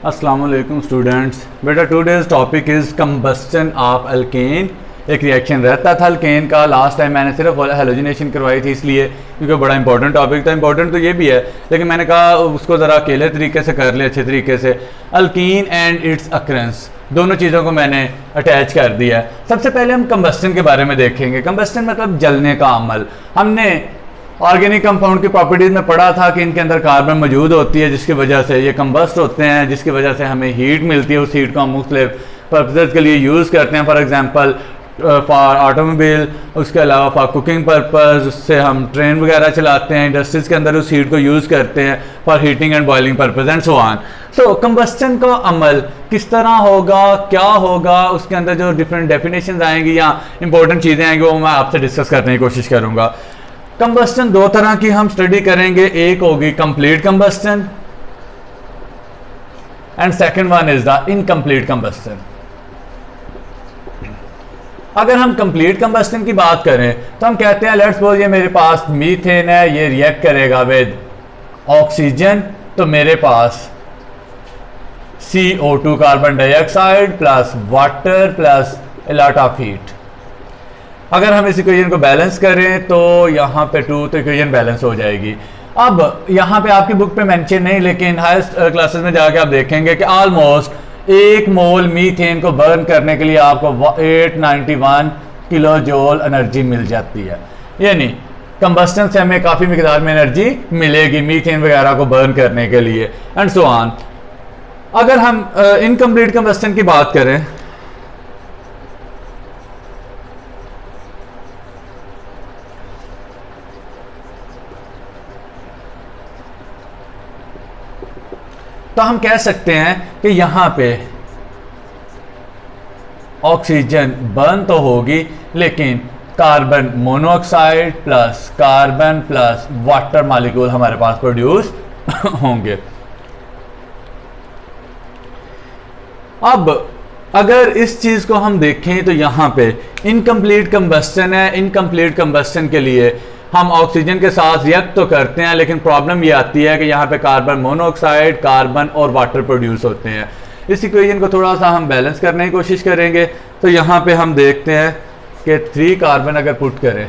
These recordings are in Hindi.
अस्सलाम वालेकुम स्टूडेंट्स। बेटा today's topic is combustion of alkane. एक रिएक्शन रहता था अल्केन का। लास्ट टाइम मैंने सिर्फ हेलोजिनेशन करवाई थी इसलिए क्योंकि बड़ा इंपॉर्टेंट टॉपिक था। इंपॉर्टेंट तो ये भी है लेकिन मैंने कहा उसको ज़रा अकेले तरीके से कर ले, अच्छे तरीके से। अल्कीन एंड इट्स अक्रेंस, दोनों चीज़ों को मैंने अटैच कर दिया है। सबसे पहले हम कंबस्टन के बारे में देखेंगे। कंबस्टन मतलब जलने का अमल। हमने ऑर्गेनिक कंपाउंड की प्रॉपर्टीज में पढ़ा था कि इनके अंदर कार्बन मौजूद होती है जिसकी वजह से ये कंबस्ट होते हैं, जिसकी वजह से हमें हीट मिलती है। उस हीट को हम मुख्तलिफ पर्पजेज के लिए यूज़ करते हैं। फॉर एग्जांपल फॉर ऑटोमोबाइल, उसके अलावा फॉर कुकिंग पर्पज़, उससे हम ट्रेन वगैरह चलाते हैं। इंडस्ट्रीज़ के अंदर उस हीट को यूज़ करते हैं for heating and boiling purpose and so on. So combustion का अमल किस तरह होगा, क्या होगा, उसके अंदर जो डिफरेंट डेफिनेशंस आएंगी या इंपॉर्टेंट चीज़ें आएंगी वो मैं आपसे डिस्कस करने की कोशिश करूँगा। कंबस्टन दो तरह की हम स्टडी करेंगे। एक होगी complete combustion and second one is the incomplete combustion. अगर हम कंप्लीट कंबस्टन की बात करें तो हम कहते हैं लेट्स सपोज ये मेरे पास मीथेन है, ये रिएक्ट करेगा विद ऑक्सीजन, तो मेरे पास CO2 carbon dioxide plus water plus a lot of heat. अगर हम इस इक्वेशन को बैलेंस करें तो यहाँ पे 2, तो इक्वेशन बैलेंस हो जाएगी। अब यहाँ पे आपकी बुक पे मेंशन नहीं लेकिन हाईएस्ट क्लासेस में जाके आप देखेंगे कि ऑलमोस्ट 1 मोल मीथेन को बर्न करने के लिए आपको 891 किलो जूल एनर्जी मिल जाती है। यानी कंबस्टन से हमें काफ़ी मिकदार में एनर्जी मिलेगी मीथेन वगैरह को बर्न करने के लिए एंड सो ऑन। अगर हम इनकम्प्लीट कंबस्टन की बात करें तो हम कह सकते हैं कि यहां पे ऑक्सीजन बर्न तो होगी लेकिन carbon monoxide plus carbon plus water molecule हमारे पास प्रोड्यूस होंगे। अब अगर इस चीज को हम देखें तो यहां पे इनकम्प्लीट कंबस्टन है। इनकम्प्लीट कंबस्टन के लिए हम ऑक्सीजन के साथ रिएक्ट तो करते हैं लेकिन प्रॉब्लम ये आती है कि यहाँ पे कार्बन मोनोऑक्साइड, कार्बन और वाटर प्रोड्यूस होते हैं। इस इक्वेशन को थोड़ा सा हम बैलेंस करने की कोशिश करेंगे। तो यहाँ पे हम देखते हैं कि 3 कार्बन अगर पुट करें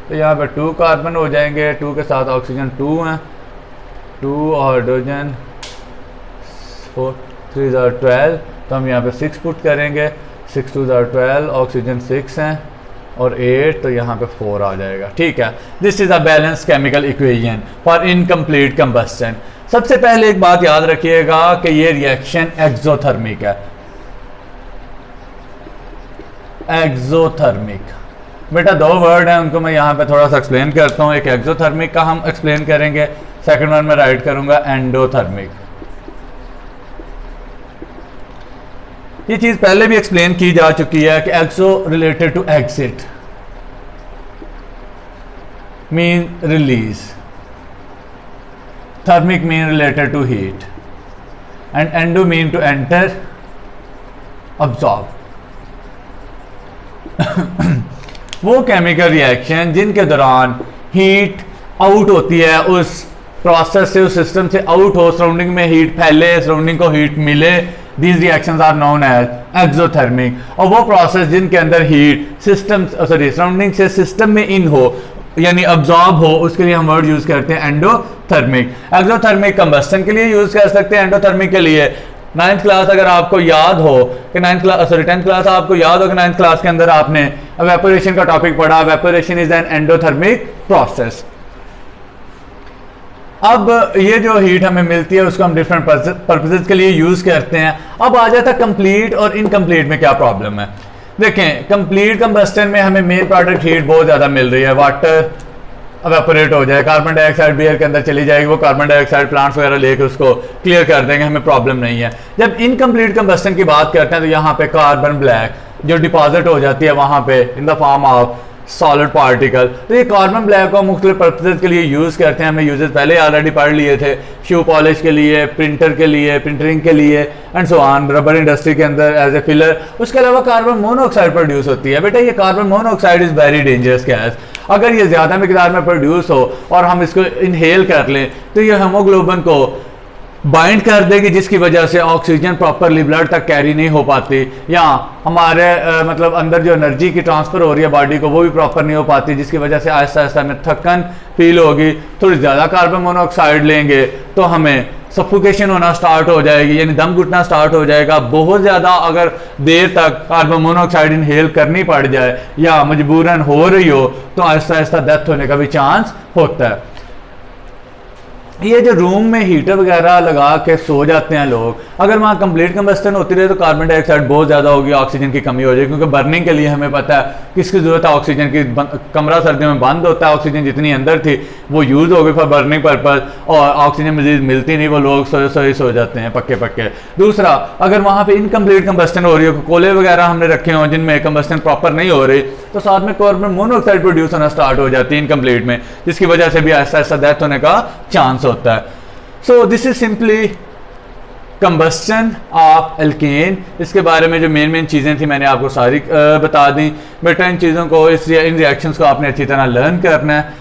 तो यहाँ पे 2 कार्बन हो जाएंगे, 2 के साथ ऑक्सीजन 2 हैं, 2 हाइड्रोजन 4, 3 12, तो हम यहाँ पे 6 पुट करेंगे, 6 2 12, ऑक्सीजन 6 हैं और 8, तो यहाँ पे 4 आ जाएगा। ठीक है, this is a balance chemical equation for incomplete combustion. सबसे पहले एक बात याद रखिएगा कि ये रिएक्शन एक्सोथर्मिक है। एक्सोथर्मिक बेटा 2 वर्ड हैं, उनको मैं यहाँ पे थोड़ा सा एक्सप्लेन करता हूँ। एक एक्सोथर्मिक का हम एक्सप्लेन करेंगे, सेकंड वन में राइट करूंगा एंडोथर्मिक। ये चीज पहले भी एक्सप्लेन की जा चुकी है कि exo related to exit mean release, thermic mean related to heat and endo mean to enter absorb. वो केमिकल रिएक्शन जिनके दौरान हीट आउट होती है, उस प्रोसेस से, उस सिस्टम से आउट हो, सराउंडिंग में हीट फैले, सराउंडिंग को हीट मिले, these reactions are known as exothermic। और वो प्रोसेस जिनके अंदर हीट सिस्टम सराउंडिंग से सिस्टम में इन हो यानी अब्जॉर्ब हो, उसके लिए हम वर्ड यूज करते हैं एंडोथर्मिक। एक्सोथर्मिक कंबस्टन के लिए यूज कर सकते हैं। एंडोथर्मिक के लिए 9th क्लास अगर आपको याद हो कि 10th क्लास आपको याद हो कि 9th क्लास के अंदर आपने एवेपोरेशन का टॉपिक पढ़ा। Evaporation is an endothermic process. अब ये जो हीट हमें मिलती है उसको हम डिफरेंट पर्पसेस के लिए यूज करते हैं। अब आ जाता है कंप्लीट और इनकम्प्लीट में क्या प्रॉब्लम है। देखें, कंप्लीट कंबस्टन में हमें मेन प्रोडक्ट हीट बहुत ज्यादा मिल रही है। वाटर एवेपोरेट हो जाए, कार्बन डाइऑक्साइड भी एयर के अंदर चली जाएगी, वो कार्बन डाइऑक्साइड प्लांट्स वगैरह लेके उसको क्लियर कर देंगे, हमें प्रॉब्लम नहीं है। जब इनकम्प्लीट कंबस्टन की बात करते हैं तो यहाँ पे कार्बन ब्लैक जो डिपॉजिट हो जाती है वहां पे in the form of solid particle, तो ये कार्बन ब्लैक को मुख्तलिफ पर्पसेस के लिए यूज़ करते हैं। हमने यूजेस पहले ऑलरेडी पढ़ लिए थे, शू पॉलिश के लिए, प्रिंटर के लिए, प्रिंटरिंग के लिए and so on, rubber industry के अंदर एज ए फिलर। उसके अलावा कार्बन मोनोऑक्साइड प्रोड्यूस होती है। बेटा ये carbon monoxide is very dangerous gas. अगर ये ज़्यादा मिकदार में प्रोड्यूस हो और हम इसको इनहेल कर लें तो ये हीमोग्लोबिन को बाइंड कर देगी, जिसकी वजह से ऑक्सीजन प्रॉपरली ब्लड तक कैरी नहीं हो पाती, या हमारे मतलब अंदर जो एनर्जी की ट्रांसफ़र हो रही है बॉडी को वो भी प्रॉपर नहीं हो पाती, जिसकी वजह से आहिस्ता आहिस्ता हमें थकन फील होगी। थोड़ी ज़्यादा कार्बन मोनोऑक्साइड लेंगे तो हमें सफोकेशन होना स्टार्ट हो जाएगी, यानी दम घुटना स्टार्ट हो जाएगा। बहुत ज़्यादा अगर देर तक कार्बन मोनोऑक्साइड इनहेल करनी पड़ जाए या मजबूरन हो रही हो तो आहिस्ता आहिस्ता डेथ होने का भी चांस होता है। ये जो रूम में हीटर वगैरह लगा के सो जाते हैं लोग, अगर वहाँ कंप्लीट कंबस्टन होती रहे तो कार्बन डाइऑक्साइड बहुत ज़्यादा होगी, ऑक्सीजन की कमी हो जाएगी, क्योंकि बर्निंग के लिए हमें पता है किसकी ज़रूरत है ऑक्सीजन की। कमरा सर्दियों में बंद होता है, ऑक्सीजन जितनी अंदर थी वो यूज़ हो गई फॉर बर्निंग पर्पज़, और ऑक्सीजन मजीद मिलती नहीं, वो लोग सो जाते हैं पक्के पक्के। दूसरा, अगर वहाँ पर इनकम्प्लीट कंबस्टन हो रही हो, कोले वगैरह हमने रखे हों जिनमें कंबस्टन प्रॉपर नहीं हो रही, तो साथ में कार्बन मोनोऑक्साइड प्रोड्यूस होना स्टार्ट हो जाती है इनकम्प्लीट में, जिसकी वजह से भी आहिस्ता आहिस्ता डेथ होने का चांस होता है। So this is simply combustion of alkene. इसके बारे में जो मेन चीज़ें थी मैंने आपको सारी बता दी। बेटा इन चीज़ों को इन रिएक्शंस को आपने अच्छी तरह लर्न करना है।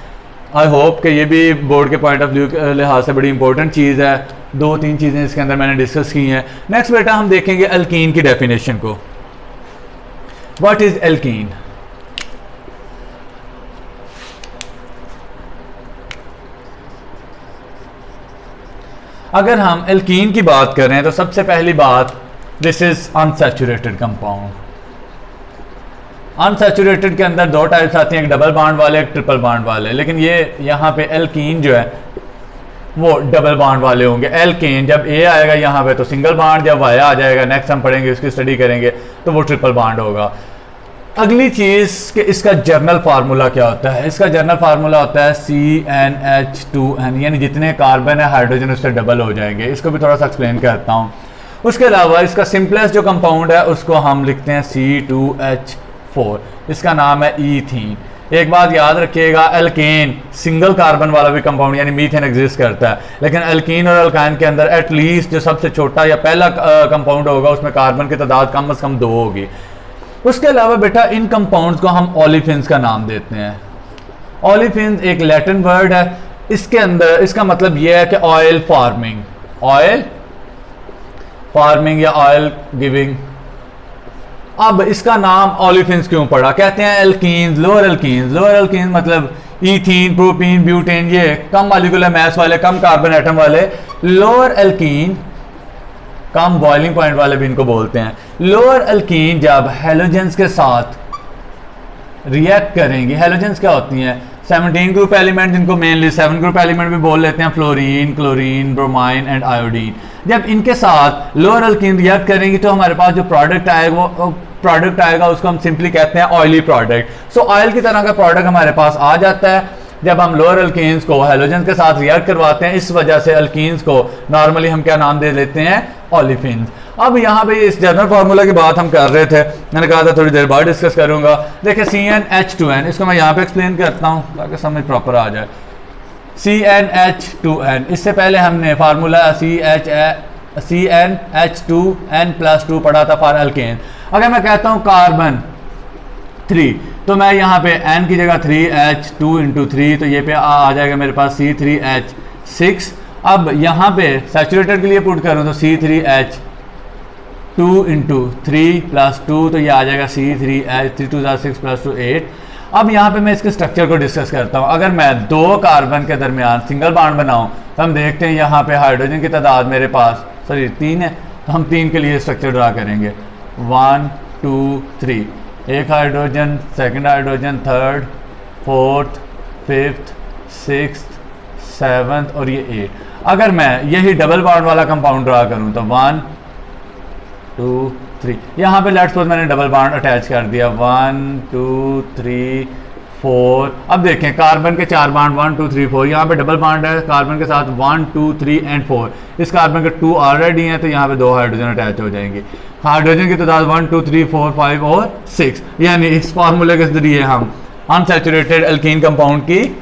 आई होप कि ये भी बोर्ड के पॉइंट ऑफ व्यू के लिहाज से बड़ी इंपॉर्टेंट चीज़ है। 2-3 चीज़ें इसके अंदर मैंने डिस्कस की हैं। नेक्स्ट बेटा हम देखेंगे एल्कीन की डेफिनेशन को। What is alkene? अगर हम एल्कीन की बात करें तो सबसे पहली बात, this is unsaturated compound. Unsaturated के अंदर 2 टाइप्स आती हैं, एक डबल बॉन्ड वाले, एक ट्रिपल बॉन्ड वाले, लेकिन ये यहाँ पे एल्कीन जो है वो डबल बॉन्ड वाले होंगे। एल्केन जब ए आएगा यहाँ पे तो सिंगल बॉन्ड, जब वाया आ जाएगा नेक्स्ट हम पढ़ेंगे उसकी स्टडी करेंगे तो वो ट्रिपल बॉन्ड होगा। अगली चीज़ कि इसका जर्नल फार्मूला क्या होता है? इसका जर्नल फार्मूला होता है CnH2n, यानी जितने कार्बन है हाइड्रोजन उससे डबल हो जाएंगे। इसको भी थोड़ा सा एक्सप्लेन करता हूँ। उसके अलावा इसका सिंपलेस्ट जो कंपाउंड है उसको हम लिखते हैं C2H4, इसका नाम है ईथीन। एक बात याद रखिएगा, एल्केन सिंगल कार्बन वाला भी कंपाउंड यानी मीथेन एग्जिस्ट करता है, लेकिन एल्कीन और एल्काइन के अंदर एटलीस्ट जो सबसे छोटा या पहला कंपाउंड होगा उसमें कार्बन की तादाद कम से कम 2 होगी। उसके अलावा बेटा इन कंपाउंड्स को हम ओलिफिन्स का नाम देते हैं। ओलिफिन्स एक लैटिन वर्ड है, इसके अंदर इसका मतलब यह है कि ऑयल फार्मिंग या ऑयल गिविंग। अब इसका नाम ओलिफिन्स क्यों पड़ा? कहते हैं एल्कीन्स, लोअर एल्कीन्स मतलब ईथीन, प्रोपीन, ब्यूटेन, ये कम मॉलिक्यूलर मास वाले, कम कार्बन एटम वाले। लोअर एल्कीन कम बॉइलिंग पॉइंट वाले भी इनको बोलते हैं। लोअर एल्कीन जब हेलोजेंस के साथ रिएक्ट करेंगी, हेलोजेंस क्या होती हैं? 17 ग्रुप एलिमेंट, जिनको मेनली 7 ग्रुप एलिमेंट भी बोल लेते हैं, fluorine, chlorine, bromine and iodine. जब इनके साथ लोअर एल्कीन रिएक्ट करेंगी तो हमारे पास जो प्रोडक्ट आएगा उसको हम सिंपली कहते हैं ऑयली प्रोडक्ट। सो ऑयल की तरह का प्रोडक्ट हमारे पास आ जाता है जब हम लोअर एल्कीन्स को हेलोजेंस के साथ रिएक्ट करवाते हैं। इस वजह से एल्कीन्स को नॉर्मली हम क्या नाम दे लेते हैं? ओलिफिन्स। अब यहाँ पे इस जनरल फार्मूला की बात हम कर रहे थे, मैंने कहा था थोड़ी देर बाद डिस्कस करूंगा। देखिए CnH2n, इसको मैं यहाँ पे एक्सप्लेन करता हूँ ताकि समझ प्रॉपर आ जाए। CnH2n, इससे पहले हमने फार्मूला CnH2n+2 पढ़ा था फॉर एल्केन। अगर मैं कहता हूँ कार्बन 3 तो मैं यहाँ पे n की जगह 3H2 × 3 तो ये पे आ जाएगा मेरे पास C3H6। अब यहाँ पे सैचुरेटेड के लिए पुट करूँ तो C3H2 × 3 + 2 तो ये आ जाएगा C3H, 3 2 6 + 2 8। अब यहाँ पे मैं इसके स्ट्रक्चर को डिस्कस करता हूँ। अगर मैं 2 कार्बन के दरमियान सिंगल बॉन्ड बनाऊँ तो हम देखते हैं यहाँ पे हाइड्रोजन की तादाद मेरे पास 3 है, तो हम 3 के लिए स्ट्रक्चर ड्रा करेंगे। 1 2 3, एक hydrogen, second hydrogen, third, fourth, fifth, sixth, seventh और ये 8। अगर मैं यही डबल बॉन्ड वाला कंपाउंड ड्रा करूं तो 1 2 3, यहाँ पे लेट्स सपोज मैंने डबल बॉन्ड अटैच कर दिया 1 2 3 4। अब देखें कार्बन के 4 बॉन्ड 1 2 3 4, यहाँ पे डबल बॉन्ड है कार्बन के साथ 1 2 3 एंड 4। इस कार्बन के 2 ऑलरेडी हैं तो यहाँ पे 2 हाइड्रोजन अटैच हो जाएंगे। हाइड्रोजन की तादाद 1 2 3 4 5 और 6, यानी इस फार्मूले के जरिए हम अनसैचुरेटेड एल्कीन कंपाउंड की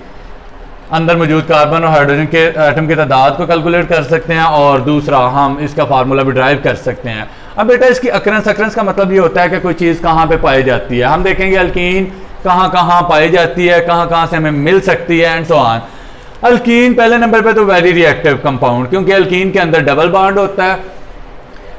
अंदर मौजूद कार्बन और हाइड्रोजन के एटम की तादाद को कैलकुलेट कर सकते हैं, और दूसरा हम इसका फार्मूला भी ड्राइव कर सकते हैं। अब बेटा इसकी अकरेंस का मतलब ये होता है कि कोई चीज़ कहाँ पे पाई जाती है। हम देखेंगे एल्कीन कहाँ कहाँ पाई जाती है, कहाँ कहाँ से हमें मिल सकती है एंड सो ऑन। अल्कीन पहले नंबर पे तो वेरी रिएक्टिव कंपाउंड, क्योंकि अल्कीन के अंदर डबल बॉन्ड होता है,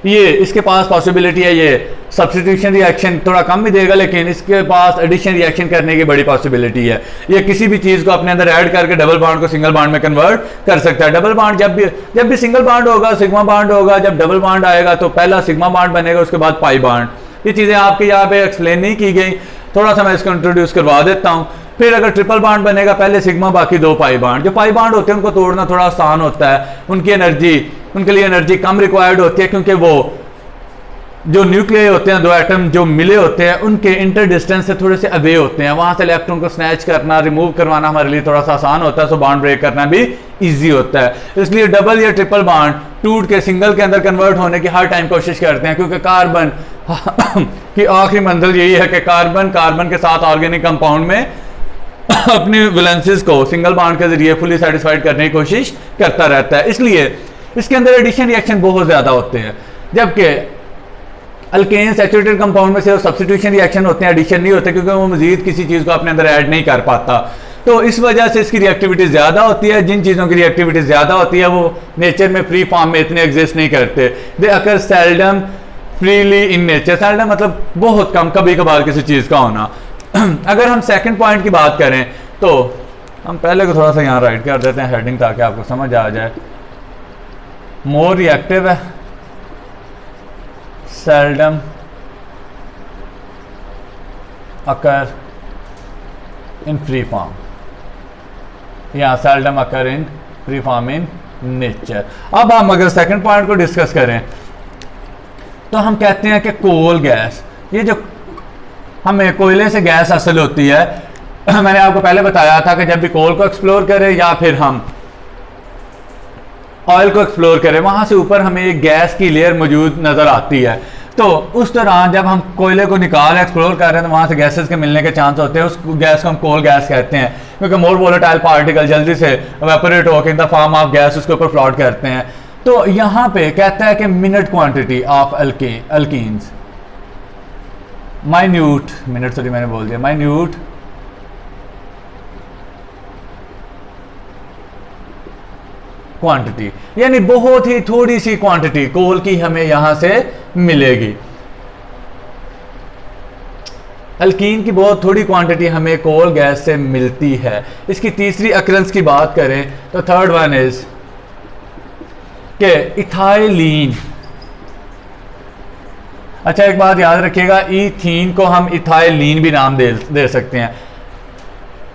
ये इसके पास पॉसिबिलिटी है ये सब्स्टिट्यूशन रिएक्शन थोड़ा कम भी देगा, लेकिन इसके पास एडिशन रिएक्शन करने की बड़ी पॉसिबिलिटी है। ये किसी भी चीज़ को अपने अंदर ऐड करके डबल बॉन्ड को सिंगल बॉन्ड में कन्वर्ट कर सकता है। डबल बॉन्ड जब भी सिंगल बॉन्ड होगा सिग्मा बॉन्ड होगा, जब डबल बॉन्ड आएगा तो पहला सिग्मा बॉन्ड बनेगा, उसके बाद पाई बॉन्ड। ये चीज़ें आपके यहाँ पे एक्सप्लेन नहीं की गई, थोड़ा सा मैं इसको इंट्रोड्यूस करवा देता हूँ। फिर अगर ट्रिपल बॉन्ड बनेगा, पहले सिग्मा बाकी दो पाई बॉन्ड। जो पाई बॉन्ड होते हैं उनको तोड़ना थोड़ा आसान होता है, उनके लिए एनर्जी कम रिक्वायर्ड होती है, क्योंकि वो जो न्यूक्लियर होते हैं, दो एटम जो मिले होते हैं, उनके इंटर डिस्टेंस से थोड़े से अवे होते हैं, वहां से इलेक्ट्रॉन को स्नैच करना, रिमूव करवाना हमारे लिए थोड़ा सा आसान होता है, सो बॉन्ड ब्रेक करना भी इजी होता है। इसलिए डबल या ट्रिपल बॉन्ड टूट के सिंगल के अंदर कन्वर्ट होने की हर टाइम कोशिश करते हैं, क्योंकि कार्बन की आखिरी मंजिल यही है कि कार्बन के साथ ऑर्गेनिक कंपाउंड में अपनी वैलेंसेस को सिंगल बॉन्ड के जरिए फुली सेटिस्फाइड करने की कोशिश करता रहता है। इसलिए इसके अंदर एडिशन रिएक्शन बहुत ज्यादा होते हैं, जबकि अल्केन सैचुरेटेड कंपाउंड में सिर्फ सब्स्टिट्यूशन रिएक्शन होते हैं, एडिशन नहीं होते, क्योंकि वो मजीद किसी चीज़ को अपने अंदर ऐड नहीं कर पाता। तो इस वजह से इसकी रिएक्टिविटी ज़्यादा होती है। जिन चीज़ों की रिएक्टिविटी ज़्यादा होती है वो नेचर में फ्री फॉर्म में इतने एग्जिस्ट नहीं करते। They occur seldom freely in nature. Seldom मतलब बहुत कम, कभी कभार किसी चीज़ का होना। अगर हम सेकंड पॉइंट की बात करें तो हम पहले को थोड़ा सा यहाँ राइट कर देते हैं हेडिंग, ताकि आपको समझ आ जाए। मोर रिएक्टिव है, seldom occur in free form, या seldom occur in free form in nature। अब हम अगर सेकंड पॉइंट को डिस्कस करें तो हम कहते हैं कि कोल गैस, ये जो हमें कोयले से गैस हासिल होती है, मैंने आपको पहले बताया था कि जब भी कोल को एक्सप्लोर करें या फिर हम ऑयल को एक्सप्लोर करें, वहां से ऊपर हमें एक गैस की लेयर मौजूद नजर आती है। तो उस दौरान जब हम कोयले को निकाल एक्सप्लोर कर रहे हैं तो वहां से गैसेस के मिलने के चांस होते हैं। उस गैस को हम कोल गैस कहते हैं, क्योंकि मोर वोलेटाइल पार्टिकल जल्दी से एवेपोरेट होकर in the form of gas उसके ऊपर फ्लोट करते हैं। तो यहाँ पे कहता है कि minute quantity of alkenes, minute minute, sorry मैंने बोल दिया, माइन्यूट क्वांटिटी, यानी बहुत ही थोड़ी सी क्वांटिटी कोल की हमें यहां से मिलेगी। अल्कीन की बहुत थोड़ी क्वांटिटी हमें कोल गैस से मिलती है। इसकी तीसरी अकरेंस की बात करें तो थर्ड वन इज के इथाइलीन। अच्छा, एक बात याद रखिएगा, इथीन को हम इथाइलीन भी नाम दे सकते हैं।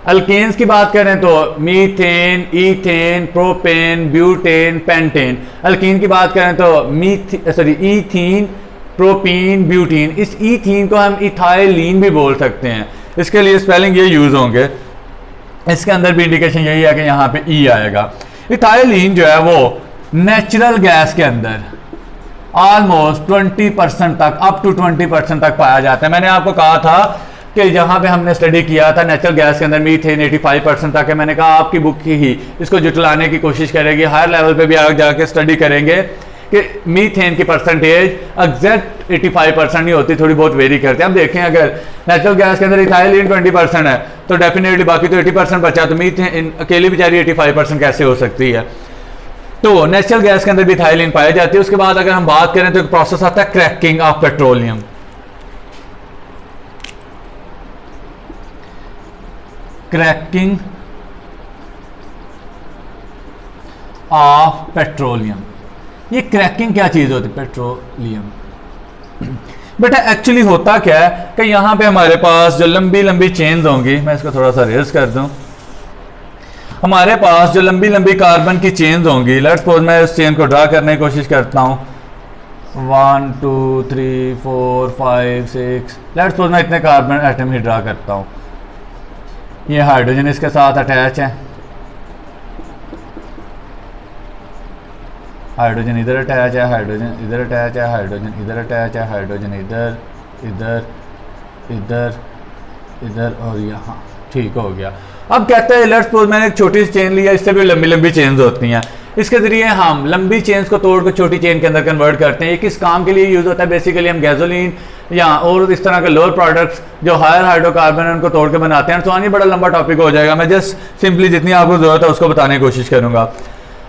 अल्केन्स की बात करें तो methane, ethane, propane, butane, pentane. Alkyne की बात करें तो ईथीन, प्रोपीन, ब्यूटीन। इस ईथीन को हम इथाइलीन भी बोल सकते हैं। इसके लिए स्पेलिंग ये यूज होंगे, इसके अंदर भी इंडिकेशन यही है कि यहाँ पे ई आएगा। इथाइलीन जो है वो नेचुरल गैस के अंदर ऑलमोस्ट 20% तक, अप टू 20% तक पाया जाता है। मैंने आपको कहा था कि जहां पे हमने स्टडी किया था नेचुरल गैस के अंदर मीथेन 85% तक है। मैंने कहा आपकी बुक ही इसको जुटलाने की कोशिश करेगी, हायर लेवल पे भी आगे जाके स्टडी करेंगे कि मीथेन की परसेंटेज एग्जैक्ट 85% नहीं होती, थोड़ी बहुत वेरी करते हैं। अब देखें अगर नेचुरल गैस के अंदर इथाइलिन 20% है तो डेफिनेटली बाकी तो 80% बचा, तो मीथेन अकेली बेचारी 85% कैसे हो सकती है। तो नेचुरल गैस के अंदर भी इथाइलिन पाई जाती है। उसके बाद अगर हम बात करें तो एक प्रोसेस आता है cracking of petroleum. Cracking of petroleum, ये क्रैकिंग क्या चीज होती है? पेट्रोलियम। बेटा एक्चुअली होता क्या है कि यहां पे हमारे पास जो लंबी लंबी चेन्स होंगी, मैं इसको थोड़ा सा रेज कर दूं, हमारे पास जो लंबी लंबी कार्बन की चेन्स होंगी, लेट्स सपोज मैं इस चेन को ड्रा करने की कोशिश करता हूं, 1 2 3 4 5 6, लेट्स सपोज मैं इतने कार्बन एटम ही ड्रा करता हूं। ये हाइड्रोजन इसके साथ अटैच है, हाइड्रोजन इधर अटैच है, हाइड्रोजन इधर अटैच है, हाइड्रोजन इधर अटैच है, हाइड्रोजन इधर इधर इधर इधर और यहाँ, ठीक हो गया। अब कहते हैं लेट्स सपोज मैंने एक छोटी सी चेन लिया, इससे भी लंबी लंबी चेन्स होती हैं। इसके ज़रिए हम लंबी चेन्स को तोड़ कर छोटी चेन के अंदर कन्वर्ट करते हैं। ये किस काम के लिए यूज़ होता है? बेसिकली हम गैसोलीन या और इस तरह के लोअर प्रोडक्ट्स जो हायर हाइड्रोकार्बन है उनको तोड़ के बनाते हैं। तो आने बड़ा लंबा टॉपिक हो जाएगा, मैं जस्ट सिंपली जितनी आपको ज़रूरत है उसको बताने की कोशिश करूँगा।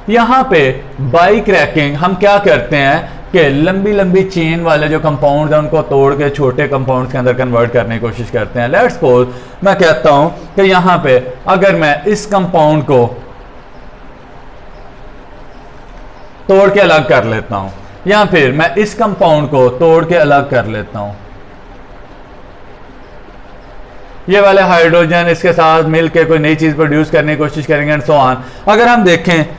यहाँ पे बाई क्रैकिंग हम क्या करते हैं कि लंबी लंबी चेन वाले जो कंपाउंड हैं उनको तोड़ के छोटे कंपाउंड्स के अंदर कन्वर्ट करने की कोशिश करते हैं। लेट्स सपोज मैं कहता हूँ कि यहाँ पे अगर मैं इस कंपाउंड को तोड़ के अलग कर लेता हूँ या फिर मैं इस कंपाउंड को तोड़ के अलग कर लेता हूँ, ये वाले हाइड्रोजन इसके साथ मिलकर कोई नई चीज़ प्रोड्यूस करने की कोशिश करेंगे एंड सो ऑन। अगर हम देखें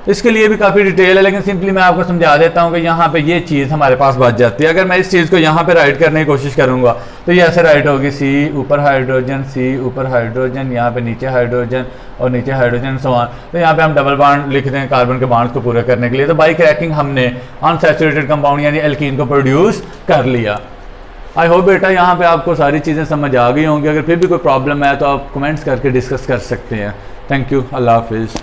इसके लिए भी काफ़ी डिटेल है, लेकिन सिंपली मैं आपको समझा देता हूँ कि यहाँ पे ये चीज़ हमारे पास बच जाती है। अगर मैं इस चीज़ को यहाँ पे राइट करने की कोशिश करूँगा तो ये ऐसे राइट होगी, सी ऊपर हाइड्रोजन, सी ऊपर हाइड्रोजन, यहाँ पे नीचे हाइड्रोजन और नीचे हाइड्रोजन सो ऑन। तो यहाँ पे हम डबल बॉन्ड लिख दें कार्बन के बॉन्ड्स को पूरा करने के लिए। तो बाई क्रैकिंग हमने अनसैचुरेटेड कंपाउंड यानी एल्कीन को प्रोड्यूस कर लिया। आई होप बेटा यहाँ पे आपको सारी चीज़ें समझ आ गई होंगी। अगर फिर भी कोई प्रॉब्लम है तो आप कमेंट्स करके डिस्कस कर सकते हैं। थैंक यू, अल्लाह हाफिज़।